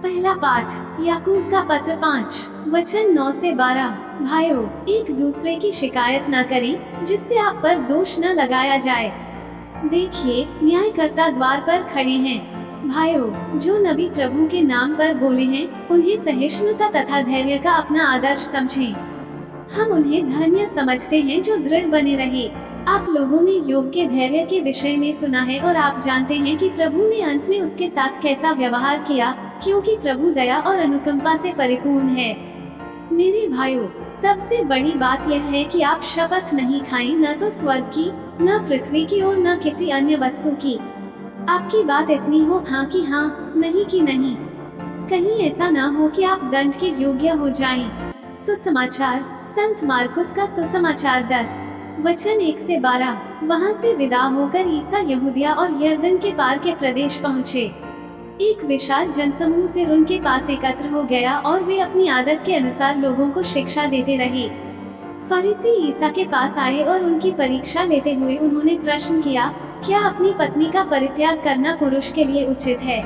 पहला पाठ, याकूब का पत्र 5, वचन 9 से 12। भाइयों, एक दूसरे की शिकायत न करें, जिससे आप पर दोष न लगाया जाए। देखिए, न्यायकर्ता द्वार पर खड़े हैं। भाइयों, जो नबी प्रभु के नाम पर बोले हैं, उन्हें सहिष्णुता तथा धैर्य का अपना आदर्श समझें। हम उन्हें धन्य समझते हैं जो दृढ़ बने रहे। आप लोगों ने योग के धैर्य के विषय में सुना है और आप जानते हैं कि प्रभु ने अंत में उसके साथ कैसा व्यवहार किया, क्योंकि प्रभु दया और अनुकंपा से परिपूर्ण है। मेरे भाइयों, सबसे बड़ी बात यह है कि आप शपथ नहीं खाएं, न तो स्वर्ग की, न पृथ्वी की और न किसी अन्य वस्तु की। आपकी बात इतनी हो हाँ की हाँ, नहीं की नहीं। कहीं ऐसा न हो कि आप दंड के योग्य हो जाएं। सुसमाचार, संत मार्कुस का सुसमाचार 10, वचन 1 से 12। वहाँ से विदा होकर ईसा यहूदिया और यरदन के पार के प्रदेश पहुँचे। एक विशाल जनसमूह फिर उनके पास एकत्र हो गया और वे अपनी आदत के अनुसार लोगों को शिक्षा देते रहे। फरीसी ईसा के पास आए और उनकी परीक्षा लेते हुए उन्होंने प्रश्न किया, क्या अपनी पत्नी का परित्याग करना पुरुष के लिए उचित है?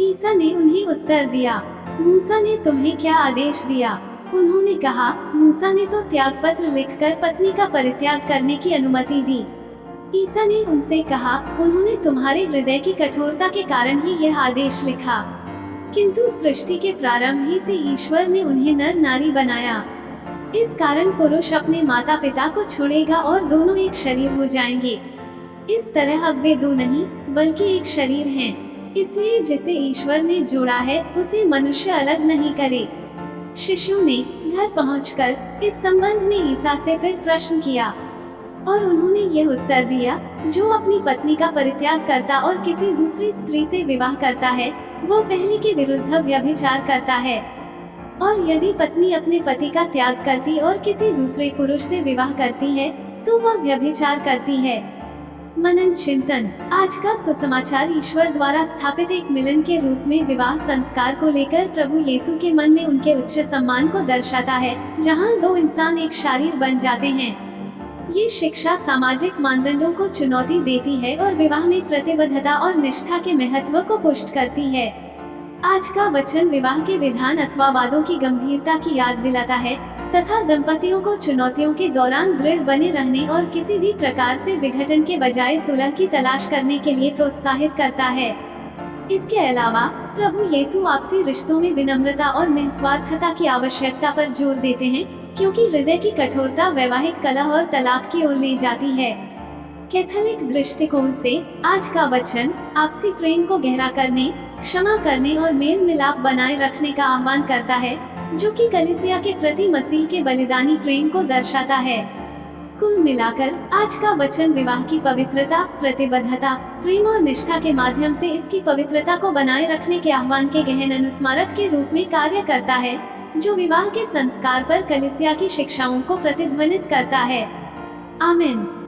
ईसा ने उन्हें उत्तर दिया, मूसा ने तुम्हें क्या आदेश दिया? उन्होंने कहा, मूसा ने तो त्यागपत्र लिखकर पत्नी का परित्याग करने की अनुमति दी। ईसा ने उनसे कहा, उन्होंने तुम्हारे हृदय की कठोरता के कारण ही यह आदेश लिखा, किंतु सृष्टि के प्रारंभ ही से ईश्वर ने उन्हें नर नारी बनाया। इस कारण पुरुष अपने माता पिता को छोड़ेगा और दोनों एक शरीर हो जाएंगे। इस तरह अब वे दो नहीं बल्कि एक शरीर हैं। इसलिए जिसे ईश्वर ने जोड़ा है उसे मनुष्य अलग नहीं करे। शिष्यों ने घर पहुंचकर इस संबंध में ईसा से फिर प्रश्न किया और उन्होंने यह उत्तर दिया, जो अपनी पत्नी का परित्याग करता और किसी दूसरी स्त्री से विवाह करता है, वो पहली के विरुद्ध व्यभिचार करता है। और यदि पत्नी अपने पति का त्याग करती और किसी दूसरे पुरुष से विवाह करती है, तो वह व्यभिचार करती है। मनन चिंतन। आज का सुसमाचार ईश्वर द्वारा स्थापित एक मिलन के रूप में विवाह संस्कार को लेकर प्रभु यीशु के मन में उनके उच्च सम्मान को दर्शाता है, जहां दो इंसान एक शरीर बन जाते हैं। ये शिक्षा सामाजिक मानदंडों को चुनौती देती है और विवाह में प्रतिबद्धता और निष्ठा के महत्व को पुष्ट करती है। आज का वचन विवाह के विधान अथवा वादों की गंभीरता की याद दिलाता है तथा दंपतियों को चुनौतियों के दौरान दृढ़ बने रहने और किसी भी प्रकार से विघटन के बजाय सुलह की तलाश करने के लिए प्रोत्साहित करता है। इसके अलावा प्रभु यीशु आपसी रिश्तों में विनम्रता और निस्वार्थता की आवश्यकता पर जोर देते हैं, क्योंकि हृदय की कठोरता वैवाहिक कलह और तलाक की ओर ले जाती है। कैथोलिक दृष्टिकोण से आज का वचन आपसी प्रेम को गहरा करने, क्षमा करने और मेल मिलाप बनाए रखने का आह्वान करता है, जो कि कलीसिया के प्रति मसीह के बलिदानी प्रेम को दर्शाता है। कुल मिलाकर आज का वचन विवाह की पवित्रता, प्रतिबद्धता, प्रेम और निष्ठा के माध्यम से इसकी पवित्रता को बनाए रखने के आह्वान के गहन अनुस्मारक के रूप में कार्य करता है, जो विवाह के संस्कार पर कलीसिया की शिक्षाओं को प्रतिध्वनित करता है। आमीन।